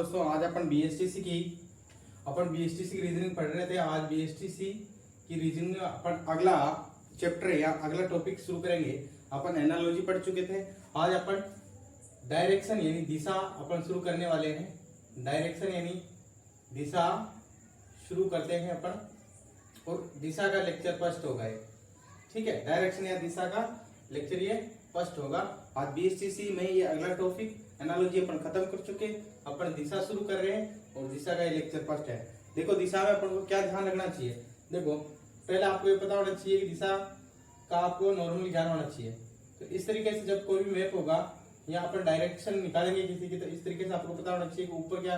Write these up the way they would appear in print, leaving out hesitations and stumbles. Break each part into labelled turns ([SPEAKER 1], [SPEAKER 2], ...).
[SPEAKER 1] दोस्तों, आज अपन बीएसटीसी की रीजनिंग पढ़ रहे थे। आज बीएसटीसी की रीजनिंग में अपन अगला चैप्टर या अगला टॉपिक शुरू करेंगे। अपन एनालॉजी पढ़ चुके थे। आज अपन डायरेक्शन यानी दिशा अपन शुरू करने वाले हैं। डायरेक्शन यानी दिशा शुरू करते हैं अपन, और दिशा का लेक्चर फर्स्ट होगा ये, ठीक है। डायरेक्शन या दिशा का लेक्चर ये फर्स्ट होगा। आज बीएसटीसी में ये अगला टॉपिक एनालॉजी अपन खत्म कर चुके, अपन दिशा शुरू कर रहे हैं और दिशा का ये लेक्चर फर्स्ट है। देखो दिशा में अपन को क्या ध्यान रखना चाहिए। देखो पहले आपको ये पता होना चाहिए कि दिशा का आपको नॉर्मल ज्ञान होना चाहिए। तो इस तरीके से जब कोई भी मैप होगा या अपन डायरेक्शन निकालेंगे किसी की, तो इस तरीके से आपको पता होना चाहिए कि ऊपर क्या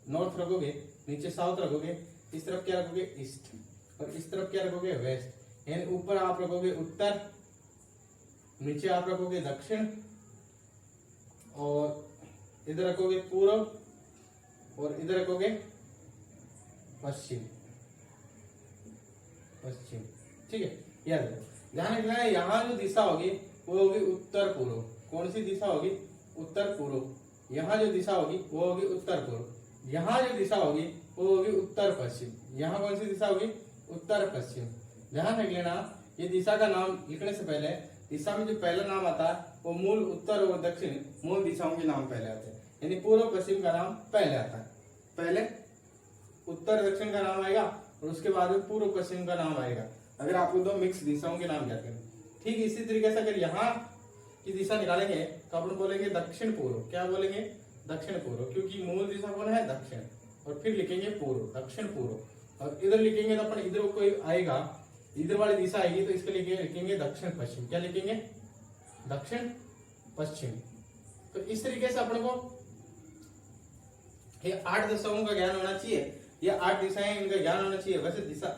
[SPEAKER 1] नॉर्थ रखोगे, नीचे साउथ रखोगे, इस तरफ क्या रखोगे ईस्ट, और इस तरफ क्या रखोगे वेस्ट। यानी ऊपर आप रखोगे उत्तर, नीचे आप रखोगे दक्षिण, और इधर रखोगे पूर्व, और इधर रखोगे पश्चिम। ठीक है, याद रखो। ध्यान रखना है, यहाँ जो दिशा होगी वो होगी उत्तर पूर्व। कौन सी दिशा होगी? उत्तर पूर्व। यहाँ जो दिशा होगी वो होगी उत्तर पूर्व। यहाँ जो दिशा होगी वो होगी उत्तर पश्चिम। यहाँ कौन सी दिशा होगी? उत्तर पश्चिम। ध्यान रख लेना, ये दिशा का नाम लिखने से पहले दिशा में जो पहला नाम आता है वो मूल, उत्तर और दक्षिण मूल दिशाओं के नाम पहले आते हैं। यानी पूर्व पश्चिम का नाम पहले आता है। पहले उत्तर दक्षिण का नाम आएगा और उसके बाद में पूर्व पश्चिम का नाम आएगा, अगर आपको दो मिक्स दिशाओं के नाम कहते हैं। ठीक इसी तरीके से अगर यहाँ की दिशा निकालेंगे तो अपन बोलेंगे दक्षिण पूर्व। क्या बोलेंगे? दक्षिण पूर्व, क्योंकि मूल दिशा कौन है? दक्षिण। और फिर लिखेंगे पूर्व, दक्षिण पूर्व। और इधर लिखेंगे तो अपन इधर कोई आएगा, इधर वाली दिशा आएगी तो इसके लिए लिखेंगे दक्षिण पश्चिम। क्या लिखेंगे? दक्षिण पश्चिम। तो इस तरीके से अपन को ये 8 दिशाओं का ज्ञान होना चाहिए। ये 8 दिशाएं, इनका ज्ञान होना चाहिए। वैसे दिशा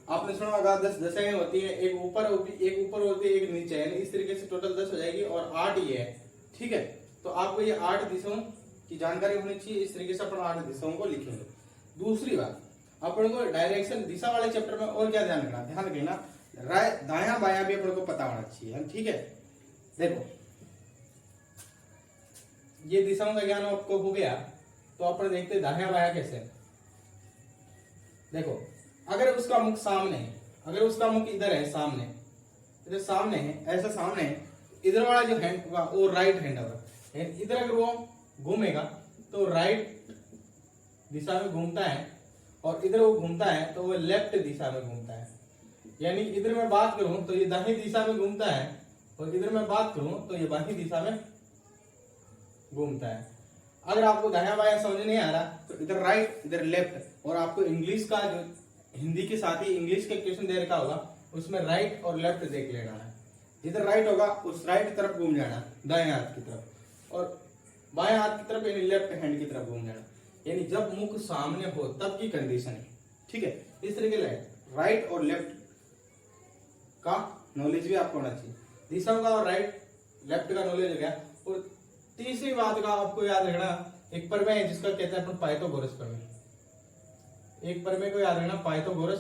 [SPEAKER 1] आपने सुना होगा 10 दिशाएं होती है, एक ऊपर होती है, एक नीचे, यानी इस तरीके से टोटल 10 हो जाएगी और 8 ये है। ठीक है, तो आपको ये 8 दिशाओं की जानकारी होनी चाहिए। इस तरीके से अपन 8 दिशाओं को लिखेंगे। दूसरी बात, अपन को डायरेक्शन दिशा वाले चैप्टर में और क्या ध्यान रखना? ध्यान रखना दाया बाया भी अपन को पता होना चाहिए। ठीक है, देखो ये दिशाओं का ज्ञान आपको हो गया, तो अपन देखते हैं दाया बाया कैसे। देखो अगर उसका मुख सामने है, अगर उसका मुख इधर है, सामने, इधर सामने है, ऐसा सामने है, इधर वाला जो हैंड होगा वो राइट हैंड होगा। इधर अगर वो घूमेगा तो राइट दिशा में घूमता है, और इधर वो घूमता है तो वो लेफ्ट दिशा में घूमता है। यानी इधर मैं बात करूं तो ये दाहिनी दिशा में घूमता है, और इधर मैं बात करूं तो ये बाही दिशा में घूमता है। अगर आपको दाया बाया समझ नहीं आ रहा तो इधर राइट, इधर लेफ्ट, और आपको इंग्लिश का जो हिंदी के साथ ही इंग्लिश का क्वेश्चन दे रखा होगा उसमें राइट और लेफ्ट देख लेना है। जिधर राइट होगा उस राइट तरफ घूम जाना, दाएं हाथ की तरफ, और बाएं हाथ की तरफ यानी लेफ्ट हैंड की तरफ घूम जाना। यानी जब मुख सामने हो तब की कंडीशन है। ठीक है, इस तरीके से राइट और लेफ्ट का नॉलेज भी आपको होना चाहिए। दिशाओं का और राइट लेफ्ट का नॉलेज हो गया। और तीसरी बात का आपको याद रखना, एक प्रमेय है जिसका कहते हैं अपन पाइथागोरस प्रमेय। एक प्रमेय को याद रखना, पाइथागोरस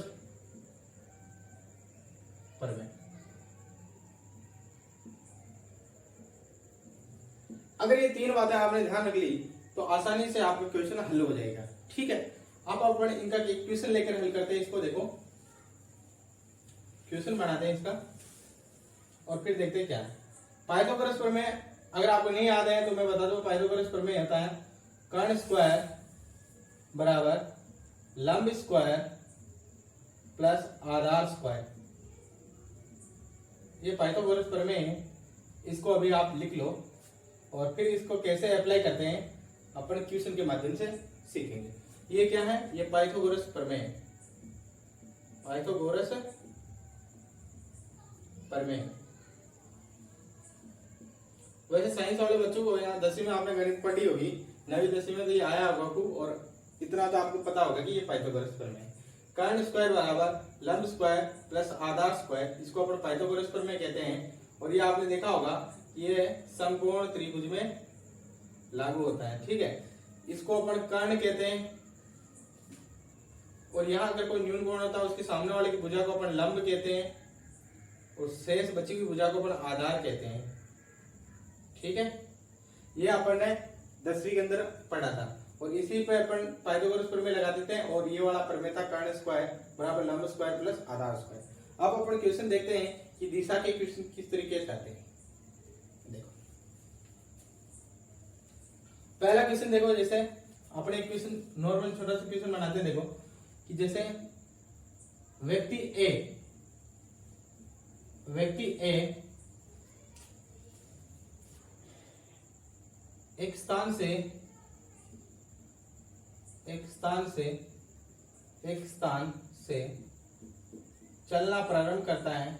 [SPEAKER 1] प्रमेय। अगर ये 3 बातें आपने ध्यान रख ली तो आसानी से आपका क्वेश्चन हल हो जाएगा। ठीक है, अब अपन इनका एक क्वेश्चन लेकर हल करते हैं। इसको देखो, क्वेश्चन बनाते हैं इसका और फिर देखते हैं क्या है। पाइथागोरस प्रमेय अगर आपको नहीं याद है तो मैं बता दूं, पाइथागोरस प्रमेय होता है कर्ण स्क्वायर बराबर लंब स्क्वायर प्लस आधार स्क्वायर। ये पाइथागोरस प्रमेय है, इसको अभी आप लिख लो और फिर इसको कैसे अप्लाई करते हैं अपन क्वेश्चन के माध्यम से सीखेंगे। ये क्या है? ये पाइथागोरस प्रमेय है। पाइथागोरस प्रमेय। वैसे साइंस वाले बच्चों को यहाँ 10वीं में आपने गणित पढ़ी होगी, 9वीं 10वीं में तो ये आया होगा खूब, और इतना तो आपको पता होगा कि ये पाइथागोरस प्रमेय है। कर्ण स्क्वायर बराबर लंब स्क्वायर प्लस आधार स्क्वायर, इसको अपन पाइथागोरस प्रमेय कहते हैं। और ये आपने देखा होगा ये समकोण त्रिभुज में लागू होता है। ठीक है, इसको अपन कर्ण कहते हैं। और यहाँ अगर कोई न्यून कोण होता है उसके सामने वाले की भुजा को अपन लंब कहते हैं, और शेष बची हुई भुजा को अपन आधार कहते हैं। ठीक है, ये अपन ने 10वीं के अंदर पढ़ा था, और इसी पे अपन पाइथागोरस प्रमेय लगा देते हैं, और ये वाला प्रमेय था कर्ण स्क्वायर बराबर लंब स्क्वायर प्लस आधार स्क्वायर। अब अपन क्वेश्चन देखते हैं कि दिशा के क्वेश्चन किस तरीके से आते हैं। देखो पहला क्वेश्चन देखो, जैसे अपने क्वेश्चन नॉर्मल छोटा सा क्वेश्चन बनाते हैं। देखो कि जैसे व्यक्ति ए एक स्थान से चलना प्रारंभ करता है,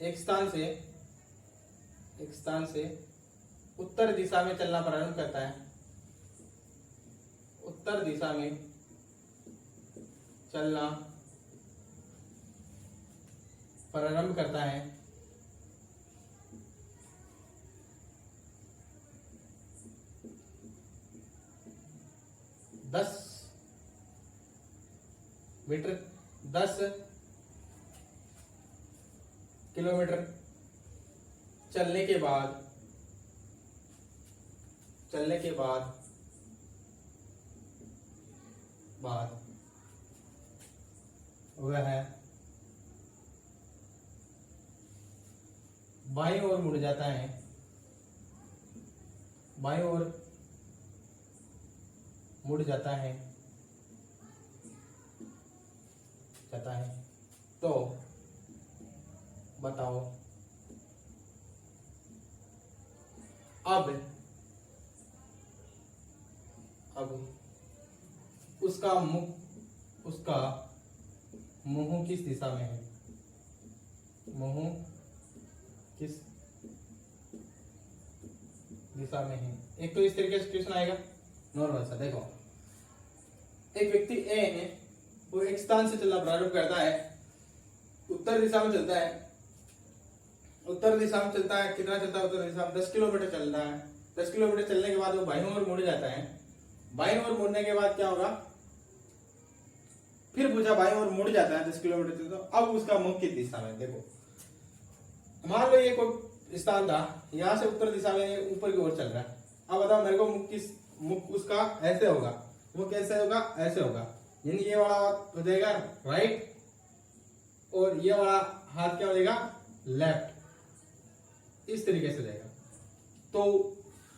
[SPEAKER 1] एक स्थान से उत्तर दिशा में चलना प्रारंभ करता है, उत्तर दिशा में चलना प्रारंभ करता है, 10 किलोमीटर चलने के बाद वह बाईं ओर मुड़ जाता है, तो बताओ अब उसका मुंह किस दिशा में है, किस दिशा में है। एक तो इस तरीके से क्वेश्चन आएगा नॉर्मल सा। देखो एक व्यक्ति ए है, वो एक स्थान से चलना प्रारंभ करता है, उत्तर दिशा में चलता है, कितना चलता है उत्तर दिशा में 10 किलोमीटर चलता है। 10 किलोमीटर चलने के बाद वो बाईं ओर मुड़ जाता है। बाईं ओर मुड़ने के बाद क्या होगा, फिर पूछा बाईं ओर मुड़ जाता है 10 किलोमीटर, तो अब उसका मुख किस दिशा में। देखो मान लो ये कोई स्थान था, यहां से उत्तर दिशा में ऊपर की ओर चल रहा है। अब बताओ मेरे को मुख उसका ऐसे होगा, वो कैसे होगा, ऐसे होगा, यानी ये वाला हो जाएगा राइट, और ये वाला हाथ क्या हो जाएगा, लेफ्ट, इस तरीके से जाएगा। तो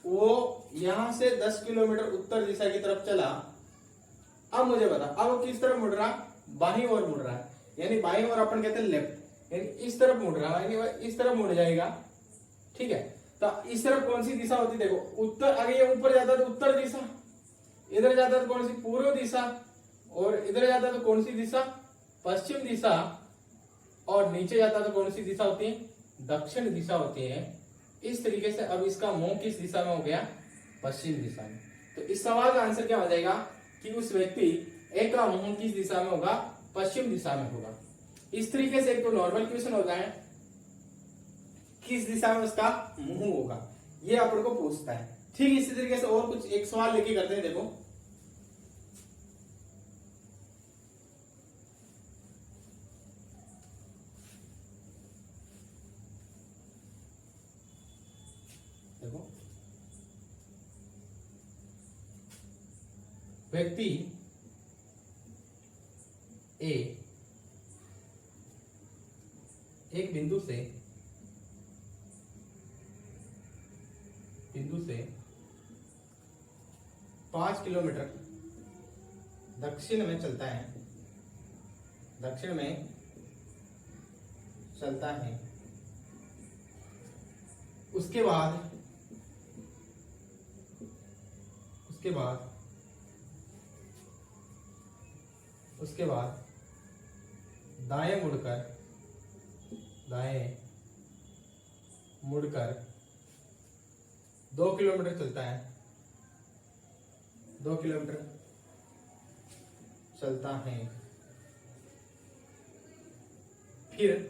[SPEAKER 1] वो यहां से 10 किलोमीटर उत्तर दिशा की तरफ चला। अब मुझे बता, अब वो किस तरफ मुड़ रहा, बाईं ओर मुड़ रहा है, यानी बाईं ओर अपन कहते हैं लेफ्ट, यानी इस तरफ मुड़ रहा है, यानी इस तरफ मुड़ जाएगा। ठीक है, तो इस तरफ कौन सी दिशा होती है, देखो उत्तर, अगर ये ऊपर जाता तो उत्तर दिशा, इधर जाता तो कौन सी, पूर्व दिशा, और इधर जाता तो कौन सी दिशा, पश्चिम दिशा, और नीचे जाता तो कौन सी दिशा होती है, दक्षिण दिशा होती है। इस तरीके से अब इसका मुंह किस दिशा में हो गया, पश्चिम दिशा में। तो इस सवाल का आंसर क्या हो जाएगा कि उस व्यक्ति ए का मुंह किस दिशा में होगा, पश्चिम दिशा में होगा। इस तरीके से एक तो नॉर्मल क्वेश्चन होता है, किस दिशा में उसका मुंह होगा, ये अपन को पूछता है। ठीक इसी तरीके से और कुछ एक सवाल लेके करते हैं। देखो व्यक्ति ए एक बिंदु से 5 किलोमीटर दक्षिण में चलता है, उसके बाद दाएं मुड़कर 2 किलोमीटर चलता है, 2 किलोमीटर चलता है, फिर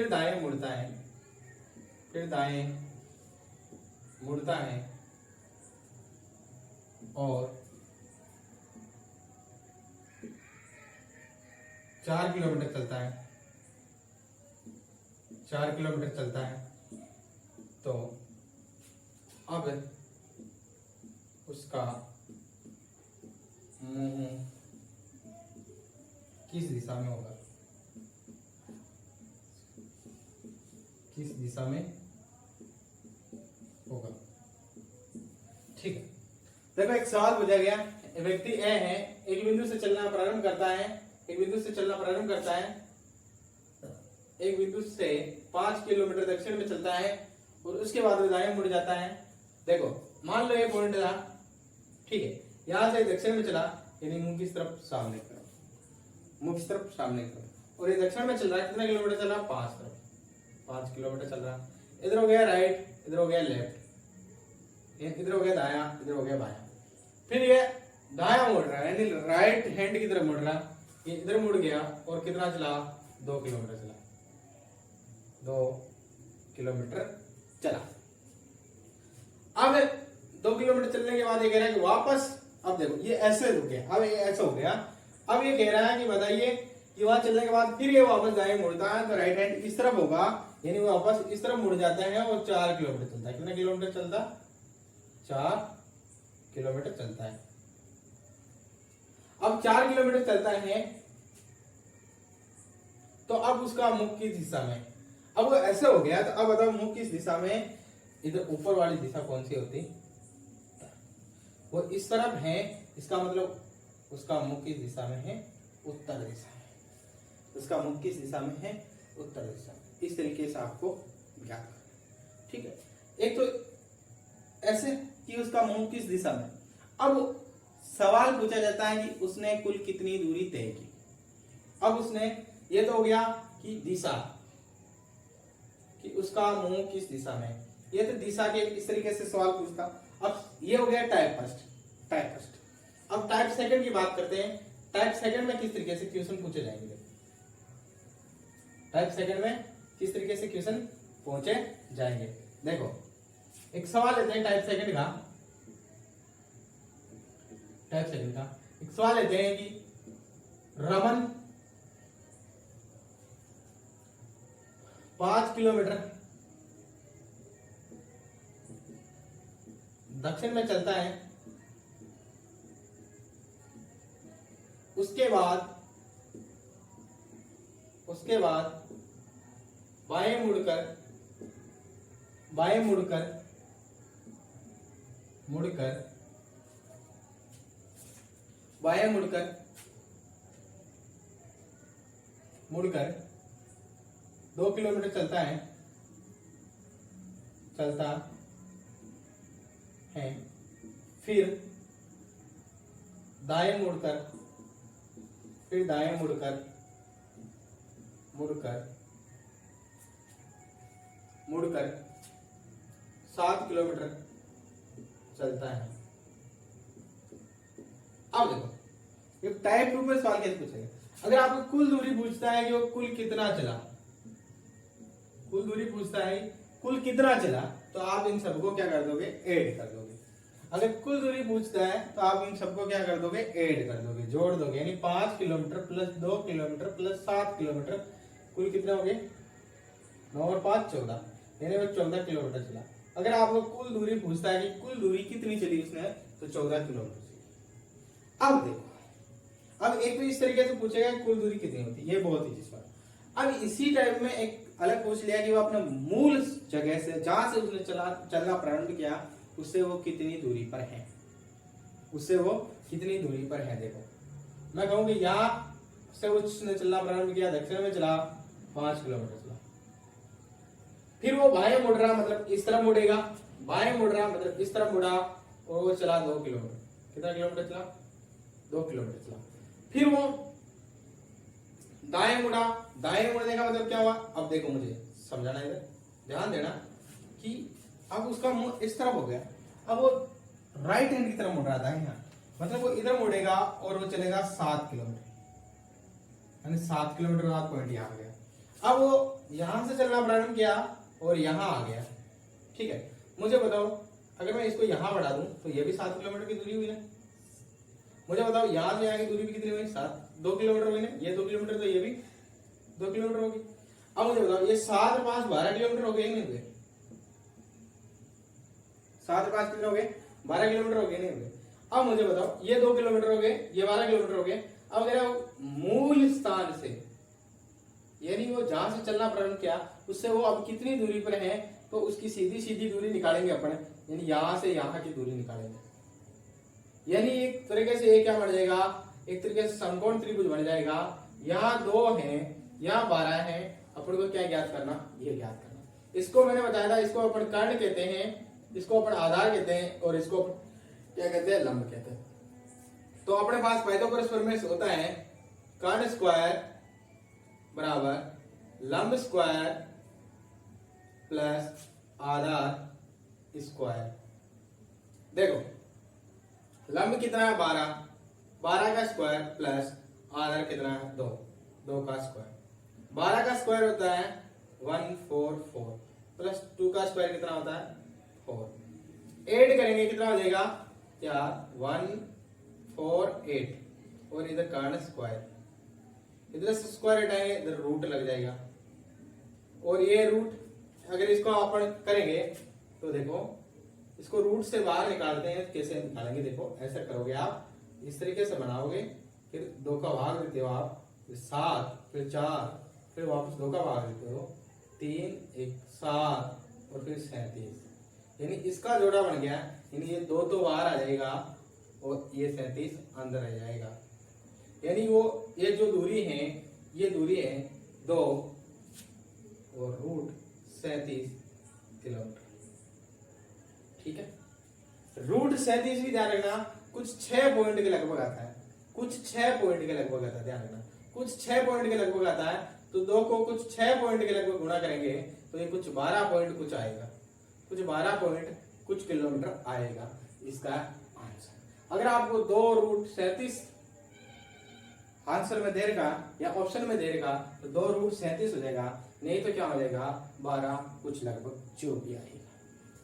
[SPEAKER 1] दाएं मुड़ता है, और 4 किलोमीटर चलता है, तो अब उसका मुंह किस दिशा में होगा, किस दिशा में होगा। ठीक है, देखो एक सवाल पूछा गया, व्यक्ति ए है, एक बिंदु से चलना प्रारंभ करता है, एक बिंदु से चलना प्रारंभ करता है, एक बिंदु से 5 किलोमीटर दक्षिण में चलता है और उसके बाद वो दाएं मुड़ जाता है। देखो मान लो ये पॉइंट था, ठीक है, यहां से दक्षिण में चला, यानी मुंह की तरफ सामने की तरफ, मुंह की तरफ सामने की तरफ, और ये दक्षिण में चल रहा है, कितना किलोमीटर चल रहा है, 5 तरफ, 5 किलोमीटर चल रहा है। इधर हो गया राइट, इधर हो गया लेफ्ट, इधर हो गया दाया, इधर हो गया बाया। फिर ये दाया मुड़ रहा है, यानी राइट हैंड की तरफ मुड़ रहा, ये इधर मुड़ गया और कितना चला, 2 किलोमीटर चला, 2 किलोमीटर चला। अब 2 किलोमीटर चलने के बाद ये कह रहा है कि वापस, अब देखो ये ऐसे रुक गया, अब ये ऐसा हो गया। अब ये कह रहा है कि बताइए कि वहां चलने के बाद फिर ये वापस दाएं मुड़ता है, तो राइट हैंड इस तरफ होगा, यानी वो वापस इस तरफ मुड़ जाता है और 4 किलोमीटर चलता है। कितना किलोमीटर चलता, 4 किलोमीटर चलता है। अब 4 किलोमीटर चलता है तो अब उसका मुख किस दिशा में, अब वो ऐसे हो गया, तो अब बताओ मुख किस दिशा में, इधर ऊपर वाली दिशा कौन सी होती, वो इस तरफ है, इसका मतलब उसका मुख किस दिशा में है, उत्तर दिशा में, उसका मुख किस दिशा में है, उत्तर दिशा में। इस तरीके से आपको ज्ञात करना, ठीक है। एक तो ऐसे कि उसका मुंह किस दिशा में। अब सवाल पूछा जाता है कि उसने कुल कितनी दूरी तय की। अब उसने, ये तो हो गया कि दिशा, कि उसका मुंह किस दिशा में, ये तो दिशा के इस तरीके से सवाल पूछता। अब ये हो गया टाइप फर्स्ट, टाइप फर्स्ट। अब टाइप सेकंड की बात करते हैं। टाइप सेकंड में किस तरीके से क्वेश्चन पूछे जाएंगे, टाइप सेकंड में किस तरीके से क्वेश्चन पूछे जाएंगे। देखो एक सवाल लेते हैं टाइप सेकंड का, टाइप सेकंड का एक सवाल लेते हैं कि रमन 5 किलोमीटर दक्षिण में चलता है, उसके बाद बाएं मुड़कर बाएं मुड़कर मुड़कर 2 किलोमीटर चलता है फिर दाएं मुड़कर 7 किलोमीटर चलता है। अब देखो ये टाइप 2 में सवाल कैसे पूछेगा। अगर आपको कुल दूरी पूछता है कि वो कुल कितना चला, कुल दूरी पूछता है कुल कितना चला, तो आप इन सबको क्या कर दोगे, ऐड कर दोगे। अगर कुल दूरी पूछता है तो आप इन सबको क्या कर दोगे, ऐड कर दोगे, जोड़ दोगे। यानी 5 kilometre plus 2 kilometre plus 7 kilometre, कुल कितने हो गए, 9 और 5 14, यानी वो 14 किलोमीटर चला। अगर आपको कुल दूरी पूछता है कि कुल दूरी कितनी चली उसने, तो 14 किलोमीटर चली। अब देखो, अब एक तो इस तरीके से पूछेगा कुल दूरी कितनी होती है, ये बहुत ही सवाल। अब इसी टाइप में एक अलग पूछ लिया कि वो अपने मूल जगह से, जहां से उसने चलना प्रारंभ किया, उससे वो कितनी दूरी पर है, उससे वो कितनी दूरी पर है। देखो मैं कहूंगी यहां से उसने चलना प्रारंभ किया, दक्षिण में चला, 5 किलोमीटर चला, फिर वो बाएं मुड़ रहा, मतलब इस तरफ मुड़ेगा, बाएं मुड़ रहा मतलब इस तरफ मुड़ा, और वो चला 2 किलोमीटर। कितना किलोमीटर चला, 2 किलोमीटर चला। फिर वो दाएं मुड़ा, दाएं मुड़ने का मतलब क्या हुआ, अब देखो मुझे समझाना, इधर ध्यान देना कि अब उसका मुंह इस तरफ हो गया, अब वो राइट हैंड की तरफ मुड़ रहा था यहाँ, मतलब वो इधर मुड़ेगा और वो चलेगा 7 किलोमीटर, यानी 7 किलोमीटर बाद पॉइंट यहाँ आ गया। अब वो यहां से चलना प्रारंभ किया और यहाँ आ गया, ठीक है। मुझे बताओ अगर मैं इसको यहाँ बढ़ा दूं तो ये भी 7 किलोमीटर की दूरी हुई ना। मुझे बताओ यहाँ से यहाँ की दूरी भी कितनी हुई, 2 किलोमीटर हुई ना, ये 2 किलोमीटर, तो ये भी 2 किलोमीटर होगी। अब मुझे बताओ ये 7 और 5 12 किलोमीटर हो गए नहीं हुए, 7 5 कितने हो गए, 12 किलोमीटर हो गए, नहीं हो गए। अब मुझे बताओ, ये 2 किलोमीटर हो गए, ये 12 किलोमीटर हो गए। अब अगर मूल स्थान से, यानी वो जहां से चलना प्रारंभ किया उससे वो अब कितनी दूरी पर है, तो उसकी सीधी सीधी दूरी निकालेंगे अपन, यानी यहां से यहां की दूरी निकालेंगे। यानी एक तरीके से ये क्या बन जाएगा, एक तरीके से समकोण त्रिभुज बन जाएगा। यहाँ 2 है, यहाँ 12 है, अपन को क्या ज्ञात करना, ये ज्ञात करना। इसको मैंने बताया था, इसको अपन कर्ण कहते हैं, इसको अपन आधार कहते हैं, और इसको क्या कहते हैं, लंब कहते हैं। तो अपने पास पाइथागोरस प्रमेय होता है कर्ण स्क्वायर बराबर लंब स्क्वायर प्लस आधार स्क्वायर। देखो लंब कितना है 12, 12 का स्क्वायर प्लस आधार कितना है 2, 2 का स्क्वायर। 12 का स्क्वायर होता है 144 प्लस 2 का स्क्वायर कितना होता है 4। ऐड करेंगे कितना हो जाएगा, क्या 148, और इधर कर्ण स्क्वायर, इधर स्क्वायर हटाएंगे इधर रूट लग जाएगा, और ये रूट अगर इसको अपन करेंगे तो देखो इसको रूट से बाहर निकालते हैं, कैसे निकालेंगे, देखो ऐसा करोगे आप, इस तरीके से बनाओगे, फिर 2 का भाग देते हो आप, फिर 7, फिर 4, फिर वापस 2 का भाग देते हो, 3 1 7 और फिर 37, यानी इसका जोड़ा बन गया। यानी ये 2 तो बाहर आ जाएगा और ये 37 अंदर आ जाएगा। यानी वो ये जो दूरी है, ये दूरी है 2 और रूट 37 किलोमीटर। ठीक है, रूट 37 भी ध्यान रखना, कुछ 6 पॉइंट के लगभग आता है, कुछ 6 पॉइंट के लगभग आता है, ध्यान रखना कुछ 6 पॉइंट के लगभग आता है। तो 2 को कुछ 6 पॉइंट के लगभग गुणा करेंगे तो ये कुछ 12 पॉइंट कुछ आएगा, कुछ 12 पॉइंट कुछ किलोमीटर आएगा इसका आंसर। अगर आपको 2 रूट 37 आंसर में दे देगा या ऑप्शन में दे देगा तो 2 रूट 37 हो जाएगा, नहीं तो क्या हो जाएगा 12 कुछ लगभग जो भी आएगा।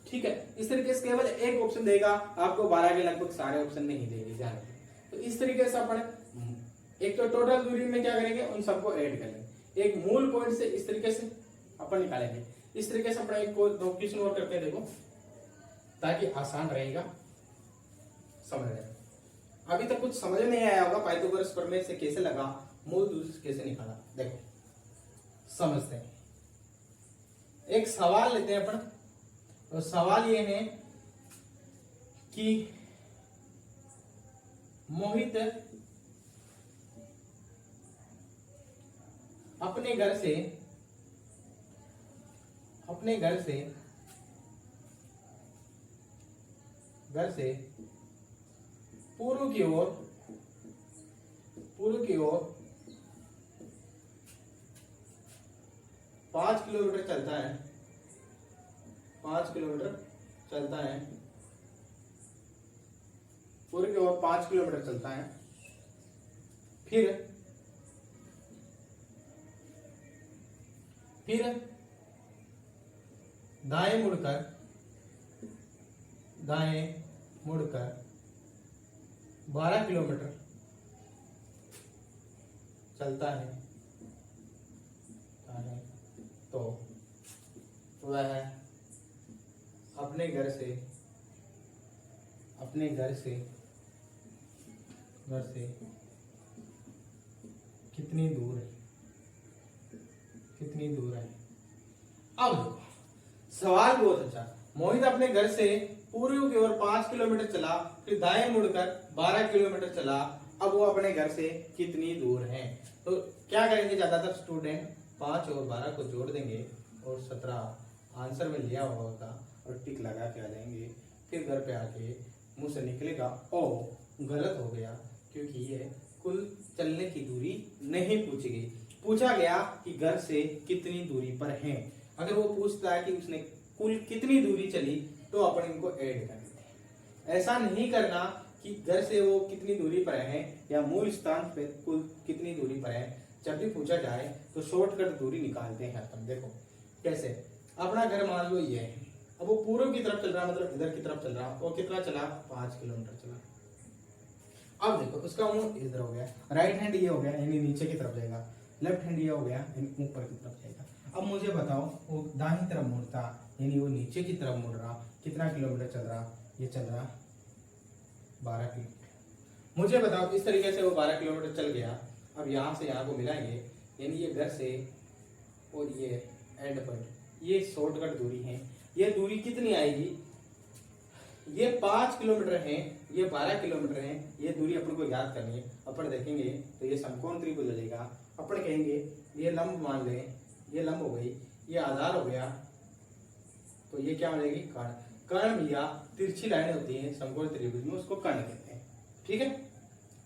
[SPEAKER 1] ठीक है, इस तरीके से केवल एक ऑप्शन देगा आपको, 12 के लगभग सारे ऑप्शन नहीं देंगे, ध्यान रखें। तो इस तरीके से अपन एक तो टोटल दूरी में क्या करेंगे, उन सबको ऐड करेंगे, एक मूल पॉइंट से इस तरीके से अपन निकालेंगे। इस तरीके से अपन एक को 2 क्वेश्चन और करते हैं, देखो ताकि आसान रहेगा समझने। अभी तक कुछ समझ नहीं आया होगा पाइथागोरस प्रमेय से कैसे लगा, मूल दूरी कैसे निकाला, देखो समझते हैं। एक सवाल लेते हैं अपन, और सवाल ये है कि मोहित अपने घर से पूर्व की ओर 5 किलोमीटर चलता है, 5 किलोमीटर चलता है, पूर्व की ओर 5 किलोमीटर चलता है, फिर दाएं मुड़कर 12 किलोमीटर चलता है, तो वह अपने घर से कितनी दूर है। अब सवाल बहुत अच्छा, मोहित अपने घर से पूर्व की ओर 5 किलोमीटर चला, फिर दाएं मुड़कर 12 किलोमीटर चला, अब वो अपने घर से कितनी दूर है। तो क्या करेंगे ज्यादातर स्टूडेंट, 5 और 12 को जोड़ देंगे और 17 आंसर में लिया हुआ होगा और टिक लगा के आ जाएंगे। फिर घर पे आके मुंह से निकलेगा ओ गलत हो गया, क्योंकि ये कुल चलने की दूरी नहीं पूछी गई, पूछा गया कि घर से कितनी दूरी पर है। अगर वो पूछता है कि उसने कुल कितनी दूरी चली तो अपन इनको ऐड कर देते हैं। ऐसा नहीं करना कि घर से वो कितनी दूरी पर है या मूल स्थान पे कुल कितनी दूरी पर है। जब भी पूछा जाए तो शॉर्टकट दूरी निकालते हैं अपन। देखो कैसे, अपना घर मान लो ये है, अब वो पूर्व की तरफ चल रहा, मतलब इधर की तरफ चल रहा, वो कितना चला 5 किलोमीटर चला। अब देखो उसका मुंह इधर हो गया, राइट हैंड ये हो गया यानी नीचे की तरफ जाएगा, लेफ्ट हैंड ये हो गया यानी ऊपर की तरफ जाएगा। अब मुझे बताओ वो दाहिनी तरफ मुड़ता यानी वो नीचे की तरफ मुड़ रहा, कितना किलोमीटर चल रहा, ये चल रहा 12 किलोमीटर। मुझे बताओ इस तरीके से वो 12 किलोमीटर चल गया। अब यहाँ से यहाँ को मिलाएंगे, यानी ये घर से और ये एंड पॉइंट, ये शॉर्टकट दूरी है। ये दूरी कितनी आएगी, ये 5 किलोमीटर है, ये 12 किलोमीटर है। ये दूरी अपन को याद करनी है। अपन देखेंगे तो ये समकोण त्रिभुज हो जाएगा। अपन कहेंगे ये लंब मान लें, ये लंब हो गई, ये आधार हो गया, तो ये क्या हो जाएगी कर्ण। कर्ण भैया तिरछी लाइन होती है समकोण त्रिभुज में, उसको कर्ण कहते हैं। ठीक है,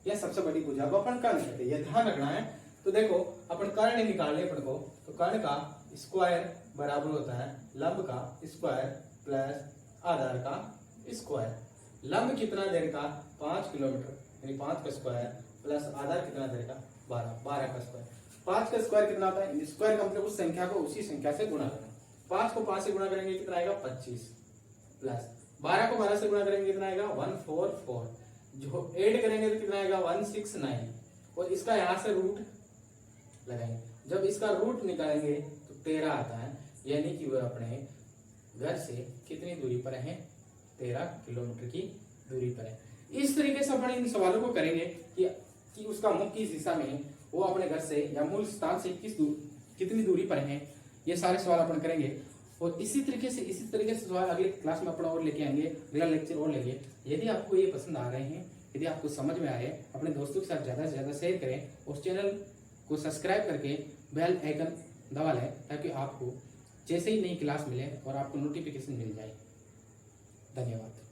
[SPEAKER 1] यह सबसे बड़ी भुजा को अपन कर्ण कहते हैं, यह ध्यान रखना है। तो देखो अपन कर्ण निकालने अपन को, तो कर्ण का स्क्वायर बराबर होता है लंब का स्क्वायर प्लस आधार का स्क्वायर। लंब कितना देर का 5 किलोमीटर, यानी 5 का स्क्वायर प्लस आधार कितना देर का 12 का स्क्वायर। 5 का स्क्वायर कितना होता है, स्क्वायर का मतलब उस संख्या को उसी संख्या से गुणा करना। 5 को 5 से गुणा करेंगे कितना आएगा 25, प्लस 12 को 12 से गुणा करेंगे कितना आएगा 144, जो ऐड करेंगे तो कितना आएगा 169, और इसका यहाँ से रूट लगाएंगे। जब इसका रूट निकालेंगे तो 13 आता है, यानी कि वो अपने घर से कितनी दूरी पर है, 13 किलोमीटर की दूरी पर है। इस तरीके से अपन इन सवालों को करेंगे कि उसका मुख किस दिशा में है, वो अपने घर से या मूल स्थान से कितनी दूरी पर है, ये सारे सवाल अपन करेंगे। और इसी तरीके से सवाल अगले क्लास में अपन और लेके आएंगे, अगला लेक्चर और लेंगे। यदि आपको ये पसंद आ रहे हैं, यदि आपको समझ में आ रहे हैं, अपने दोस्तों के साथ ज्यादा से ज्यादा शेयर करें और चैनल को सब्सक्राइब करके बेल आइकन दबा लें, ताकि आपको जैसे ही नई क्लास मिले और आपको नोटिफिकेशन मिल जाए। धन्यवाद।